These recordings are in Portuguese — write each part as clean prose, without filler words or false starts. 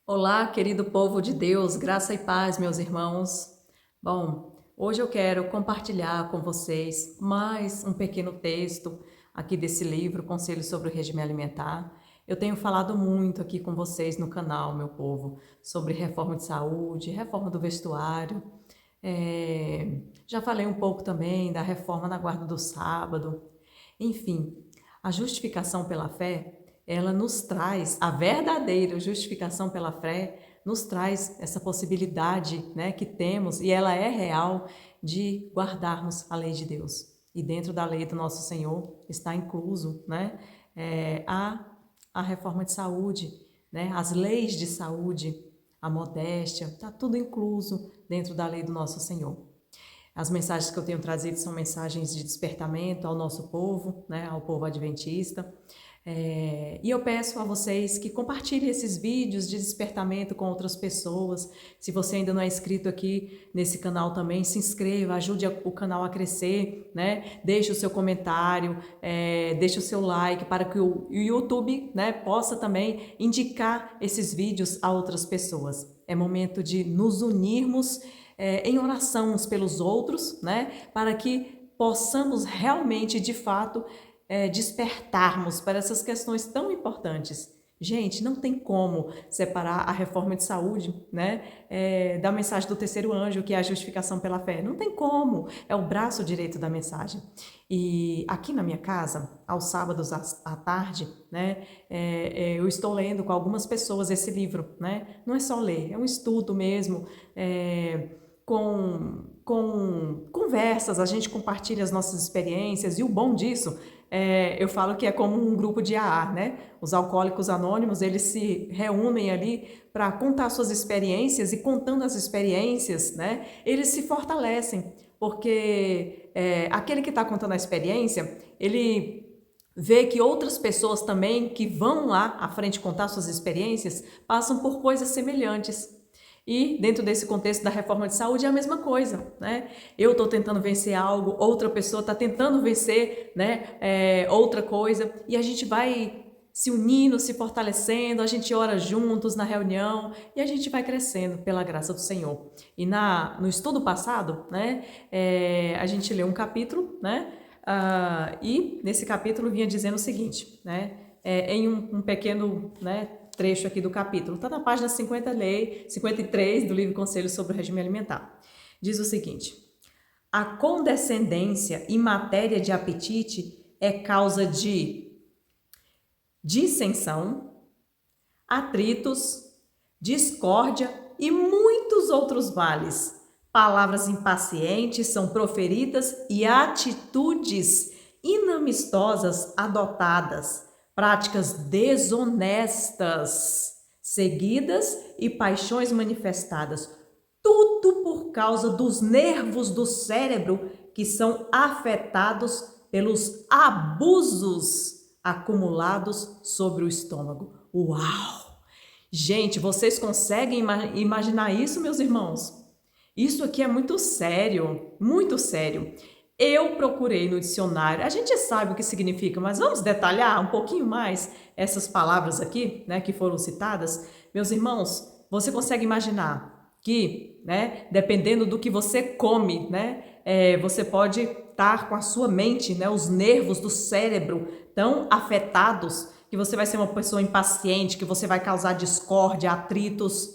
Olá, querido povo de Deus, graça e paz, meus irmãos. Bom, hoje eu quero compartilhar com vocês mais um pequeno texto aqui desse livro, Conselhos sobre o Regime Alimentar. Eu tenho falado muito aqui com vocês no canal, meu povo, sobre reforma de saúde, reforma do vestuário. Já falei um pouco também da reforma na guarda do sábado. Enfim, a justificação pela fé, ela nos traz, a verdadeira justificação pela fé, nos traz essa possibilidade, né, que temos, e ela é real, de guardarmos a lei de Deus. E dentro da lei do nosso Senhor está incluso, né, a reforma de saúde, né, as leis de saúde, a modéstia, está tudo incluso dentro da lei do nosso Senhor. As mensagens que eu tenho trazido são mensagens de despertamento ao nosso povo, né, ao povo adventista. E eu peço a vocês que compartilhem esses vídeos de despertamento com outras pessoas. Se você ainda não é inscrito aqui nesse canal também, se inscreva, ajude o canal a crescer, né? Deixe o seu comentário, deixe o seu like para que o YouTube, né, possa também indicar esses vídeos a outras pessoas. É momento de nos unirmos em oração uns pelos outros, né, para que possamos realmente, de fato, despertarmos para essas questões tão importantes. Gente, não tem como separar a reforma de saúde, né, da mensagem do terceiro anjo, que é a justificação pela fé. Não tem como, é o braço direito da mensagem. E aqui na minha casa, aos sábados à tarde, né, eu estou lendo com algumas pessoas esse livro, né? Não é só ler, é um estudo mesmo, com conversas, a gente compartilha as nossas experiências, e o bom disso, eu falo que é como um grupo de AA, né? Os alcoólicos anônimos, eles se reúnem ali para contar suas experiências, e contando as experiências, né, eles se fortalecem, porque aquele que está contando a experiência, ele vê que outras pessoas também que vão lá à frente contar suas experiências passam por coisas semelhantes. E dentro desse contexto da reforma de saúde é a mesma coisa, né? Eu estou tentando vencer algo, outra pessoa está tentando vencer, né, outra coisa, e a gente vai se unindo, se fortalecendo, a gente ora juntos na reunião e a gente vai crescendo pela graça do Senhor. E no estudo passado, né, a gente leu um capítulo, né, e nesse capítulo vinha dizendo o seguinte, né, em um pequeno, né, trecho aqui do capítulo, está na página 53 do livro Conselhos sobre o Regime Alimentar. Diz o seguinte: a condescendência em matéria de apetite é causa de dissensão, atritos, discórdia e muitos outros males. Palavras impacientes são proferidas e atitudes inamistosas adotadas, práticas desonestas seguidas e paixões manifestadas, tudo por causa dos nervos do cérebro que são afetados pelos abusos acumulados sobre o estômago. Uau! Gente, vocês conseguem imaginar isso, meus irmãos? Isso aqui é muito sério, muito sério. Eu procurei no dicionário, a gente sabe o que significa, mas vamos detalhar um pouquinho mais essas palavras aqui, né, que foram citadas. Meus irmãos, você consegue imaginar que, né, dependendo do que você come, né, você pode estar com a sua mente, né, os nervos do cérebro tão afetados que você vai ser uma pessoa impaciente, que você vai causar discórdia, atritos.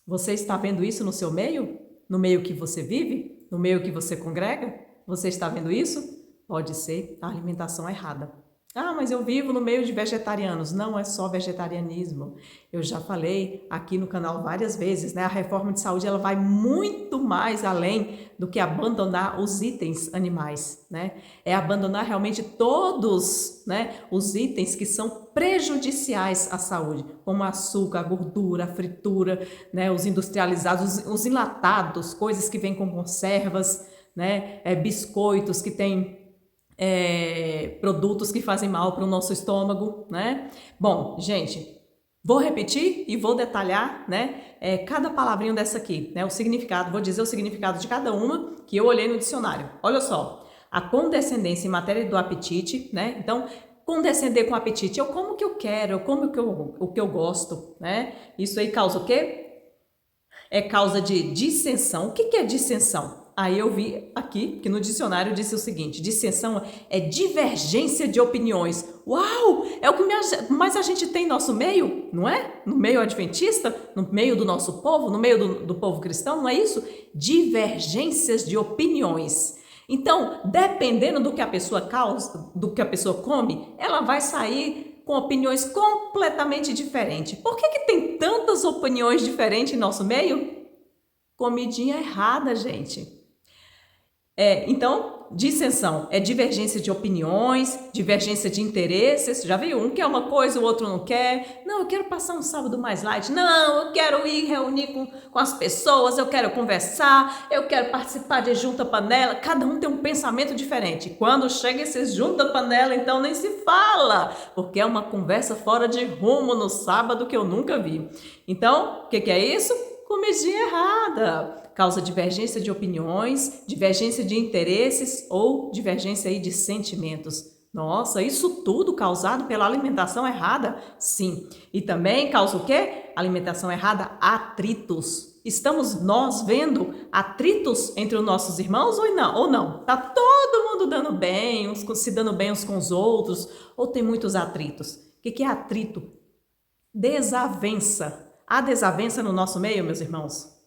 Você está vendo isso no seu meio? No meio que você vive? No meio que você congrega? Você está vendo isso? Pode ser a alimentação errada. Ah, mas eu vivo no meio de vegetarianos. Não é só vegetarianismo. Eu já falei aqui no canal várias vezes, né? A reforma de saúde, ela vai muito mais além do que abandonar os itens animais, né? É abandonar realmente todos, né, os itens que são prejudiciais à saúde, como açúcar, a gordura, a fritura, né, os industrializados, os enlatados, coisas que vêm com conservas, né, biscoitos que têm produtos que fazem mal para o nosso estômago, né? Bom, gente, vou repetir e vou detalhar, né, cada palavrinha dessa aqui, né, o significado, vou dizer o significado de cada uma que eu olhei no dicionário. Olha só, a condescendência em matéria do apetite, né? Então, condescender com o apetite. Eu como o que eu quero, eu como o que eu gosto, né? Isso aí causa o quê? É causa de dissensão. O que é dissensão? Aí eu vi aqui que no dicionário disse o seguinte: dissensão é divergência de opiniões. Uau! É o que mais a gente tem em nosso meio, não é? No meio adventista, no meio do nosso povo, no meio do povo cristão, não é isso? Divergências de opiniões. Então, dependendo do que a pessoa causa, do que a pessoa come, ela vai sair com opiniões completamente diferentes. Por que tem tantas opiniões diferentes em nosso meio? Comidinha errada, gente. Então, dissensão é divergência de opiniões, divergência de interesses. Já viu? Um quer uma coisa, o outro não quer. Não, eu quero passar um sábado mais light. Não, eu quero ir reunir com as pessoas, eu quero conversar, eu quero participar de junta panela. Cada um tem um pensamento diferente. Quando chega esse junta panela, então nem se fala, porque é uma conversa fora de rumo no sábado que eu nunca vi. Então, o que é isso? Comidinha errada. Causa divergência de opiniões, divergência de interesses ou divergência aí de sentimentos. Nossa, isso tudo causado pela alimentação errada? Sim. E também causa o quê? Alimentação errada, atritos. Estamos nós vendo atritos entre os nossos irmãos ou não? Tá todo mundo dando bem, se dando bem uns com os outros, ou tem muitos atritos? O que é atrito? Desavença. Há desavença no nosso meio, meus irmãos?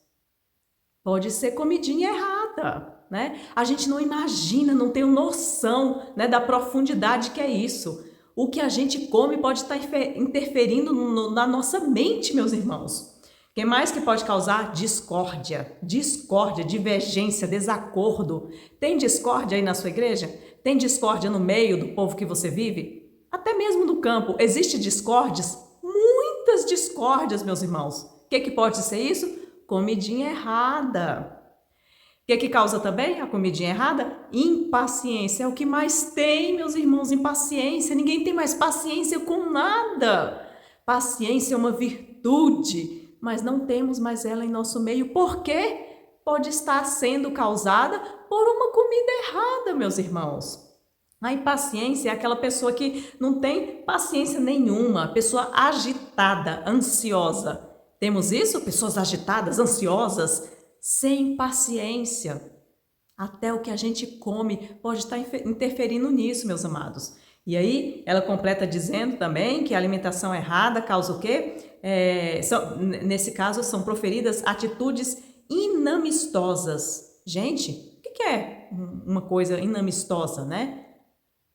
Pode ser comidinha errada, né? A gente não imagina, não tem noção, né, da profundidade que é isso. O que a gente come pode estar interferindo na nossa mente, meus irmãos. O que mais que pode causar? Discórdia, divergência, desacordo. Tem discórdia aí na sua igreja? Tem discórdia no meio do povo que você vive? Até mesmo no campo, existe discórdias? Muitas discórdias, meus irmãos. O que pode ser isso? Comidinha errada. O que causa também a comidinha errada? Impaciência. É o que mais tem, meus irmãos, impaciência. Ninguém tem mais paciência com nada. Paciência é uma virtude, mas não temos mais ela em nosso meio. Por quê? Pode estar sendo causada por uma comida errada, meus irmãos. A impaciência é aquela pessoa que não tem paciência nenhuma, pessoa agitada, ansiosa. Temos isso? Pessoas agitadas, ansiosas, sem paciência. Até o que a gente come pode estar interferindo nisso, meus amados. E aí, ela completa dizendo também que a alimentação errada causa o quê? Nesse caso, são proferidas atitudes inamistosas. Gente, o que é uma coisa inamistosa, né?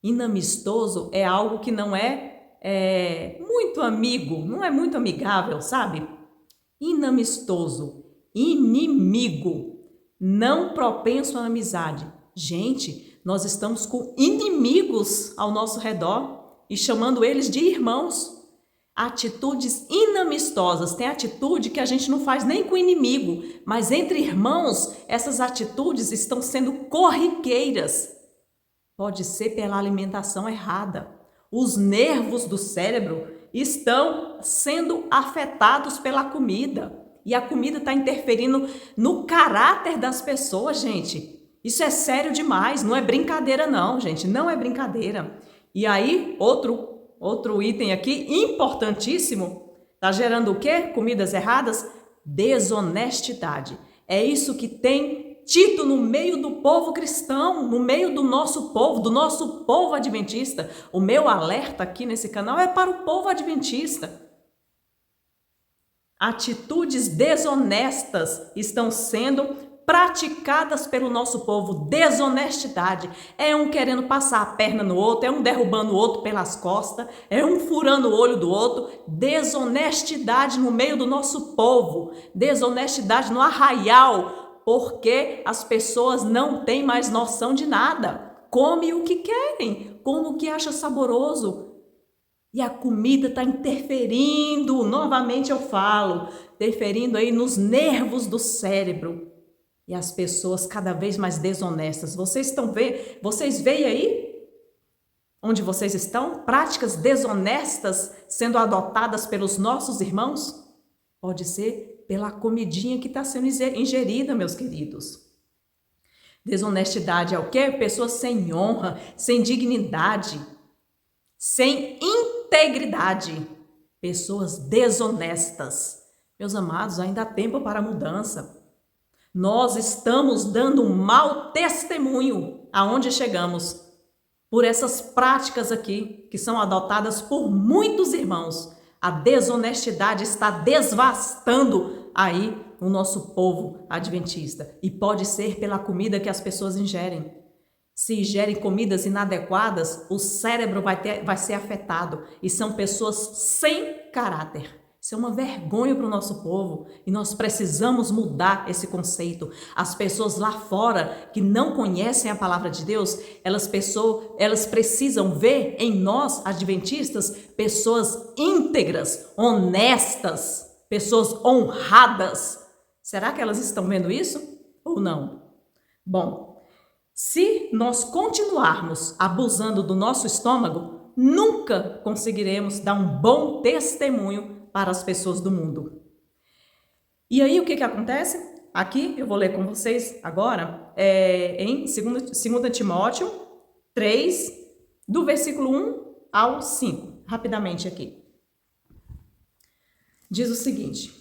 Inamistoso é algo que não é muito amigo, não é muito amigável, sabe? Inamistoso, inimigo, não propenso à amizade. Gente, nós estamos com inimigos ao nosso redor e chamando eles de irmãos. Atitudes inamistosas. Tem atitude que a gente não faz nem com o inimigo, mas entre irmãos, essas atitudes estão sendo corriqueiras. Pode ser pela alimentação errada. Os nervos do cérebro estão sendo afetados pela comida. E a comida está interferindo no caráter das pessoas, gente. Isso é sério demais, não é brincadeira não, gente, não é brincadeira. E aí, outro item aqui, importantíssimo, está gerando o quê? Comidas erradas? Desonestidade. É isso que tem tido no meio do povo cristão, no meio do nosso povo adventista. O meu alerta aqui nesse canal é para o povo adventista. Atitudes desonestas estão sendo praticadas pelo nosso povo. Desonestidade. É um querendo passar a perna no outro, é um derrubando o outro pelas costas, é um furando o olho do outro. Desonestidade no meio do nosso povo. Desonestidade no arraial. Porque as pessoas não têm mais noção de nada. Come o que querem, come o que acha saboroso. E a comida está interferindo, novamente eu falo, interferindo aí nos nervos do cérebro. E as pessoas cada vez mais desonestas. Vocês veem aí? Onde vocês estão? Práticas desonestas sendo adotadas pelos nossos irmãos? Pode ser pela comidinha que está sendo ingerida, meus queridos. Desonestidade é o quê? Pessoas sem honra, sem dignidade. sem integridade, pessoas desonestas. Meus amados, ainda há tempo para a mudança. Nós estamos dando um mau testemunho aonde chegamos por essas práticas aqui que são adotadas por muitos irmãos. A desonestidade está devastando aí o nosso povo adventista e pode ser pela comida que as pessoas ingerem. Se ingerem comidas inadequadas, o cérebro vai ser afetado e são pessoas sem caráter. Isso é uma vergonha para o nosso povo e nós precisamos mudar esse conceito. As pessoas lá fora que não conhecem a palavra de Deus, elas precisam ver em nós, adventistas, pessoas íntegras, honestas, pessoas honradas. Será que elas estão vendo isso ou não? Bom, se nós continuarmos abusando do nosso estômago, nunca conseguiremos dar um bom testemunho para as pessoas do mundo. E aí o que acontece? Aqui eu vou ler com vocês agora em 2 Timóteo 3, do versículo 1 ao 5, rapidamente aqui. Diz o seguinte: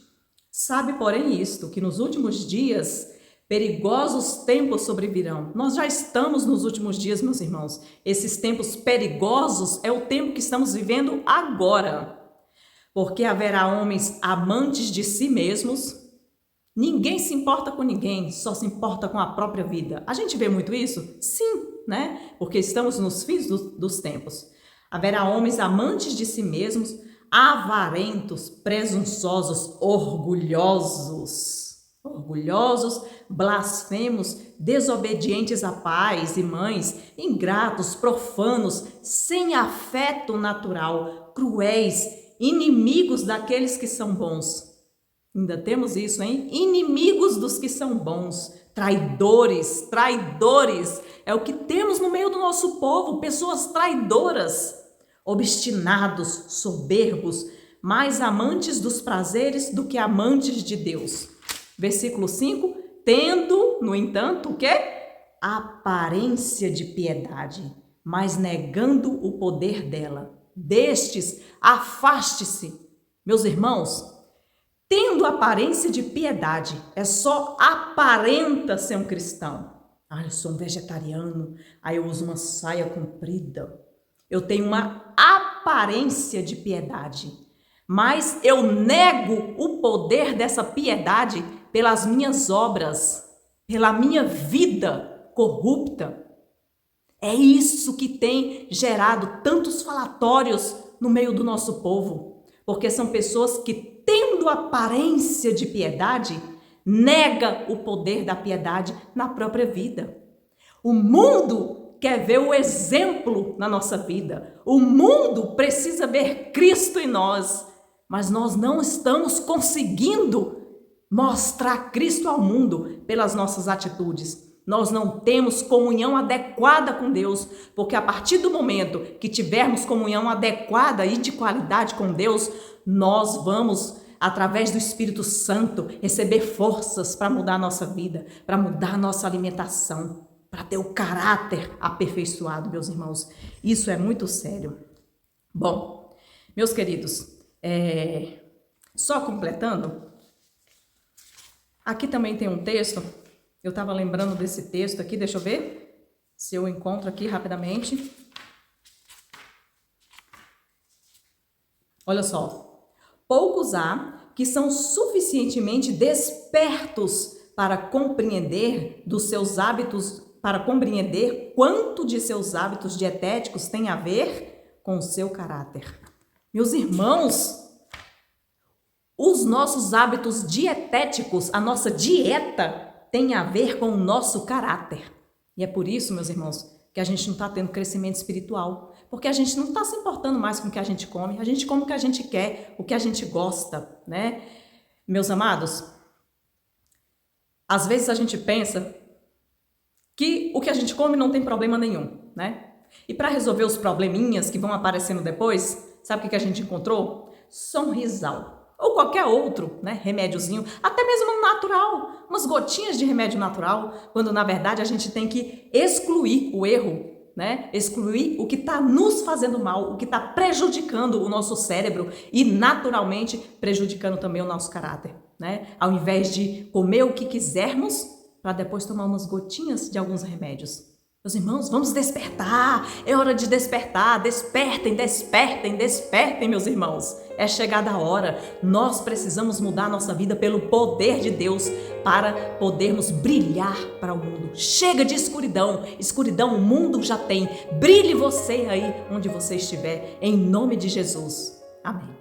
sabe, porém, isto, que nos últimos dias perigosos tempos sobrevirão. Nós já estamos nos últimos dias, meus irmãos. Esses tempos perigosos é o tempo que estamos vivendo agora. Porque haverá homens amantes de si mesmos. Ninguém se importa com ninguém, só se importa com a própria vida. A gente vê muito isso? Sim, né? Porque estamos nos fins dos tempos. Haverá homens amantes de si mesmos, avarentos, presunçosos, orgulhosos, blasfemos, desobedientes a pais e mães, ingratos, profanos, sem afeto natural, cruéis, inimigos daqueles que são bons. Ainda temos isso, hein? Inimigos dos que são bons, traidores, é o que temos no meio do nosso povo, pessoas traidoras, obstinados, soberbos, mais amantes dos prazeres do que amantes de Deus. Versículo 5, tendo, no entanto, o quê? Aparência de piedade, mas negando o poder dela. Destes, afaste-se. Meus irmãos, tendo aparência de piedade, é só aparenta ser um cristão. Eu sou um vegetariano, eu uso uma saia comprida. Eu tenho uma aparência de piedade, mas eu nego o poder dessa piedade pelas minhas obras, pela minha vida corrupta. É isso que tem gerado tantos falatórios no meio do nosso povo, porque são pessoas que, tendo aparência de piedade, nega o poder da piedade na própria vida. O mundo quer ver o exemplo na nossa vida. O mundo precisa ver Cristo em nós, mas nós não estamos conseguindo mostrar Cristo ao mundo pelas nossas atitudes. Nós não temos comunhão adequada com Deus, porque a partir do momento que tivermos comunhão adequada e de qualidade com Deus, nós vamos, através do Espírito Santo, receber forças para mudar a nossa vida, para mudar a nossa alimentação, para ter o caráter aperfeiçoado, meus irmãos. Isso é muito sério. Bom, meus queridos, só completando, aqui também tem um texto. Eu estava lembrando desse texto aqui, deixa eu ver se eu encontro aqui rapidamente. Olha só. Poucos há que são suficientemente despertos para compreender quanto de seus hábitos dietéticos tem a ver com o seu caráter. Meus irmãos, os nossos hábitos dietéticos, a nossa dieta, tem a ver com o nosso caráter. E é por isso, meus irmãos, que a gente não está tendo crescimento espiritual. Porque a gente não está se importando mais com o que a gente come. A gente come o que a gente quer, o que a gente gosta, né? Meus amados, às vezes a gente pensa que o que a gente come não tem problema nenhum, né? E para resolver os probleminhas que vão aparecendo depois, sabe o que a gente encontrou? Sonrisal. Ou qualquer outro, né, remédiozinho, até mesmo natural, umas gotinhas de remédio natural, quando na verdade a gente tem que excluir o erro né? Excluir o que está nos fazendo mal, o que está prejudicando o nosso cérebro e naturalmente prejudicando também o nosso caráter, né? Ao invés de comer o que quisermos para depois tomar umas gotinhas de alguns remédios. Meus irmãos, vamos despertar, é hora de despertar, despertem, despertem, despertem, meus irmãos. É chegada a hora, nós precisamos mudar a nossa vida pelo poder de Deus para podermos brilhar para o mundo. Chega de escuridão, escuridão o mundo já tem, brilhe você aí onde você estiver, em nome de Jesus. Amém.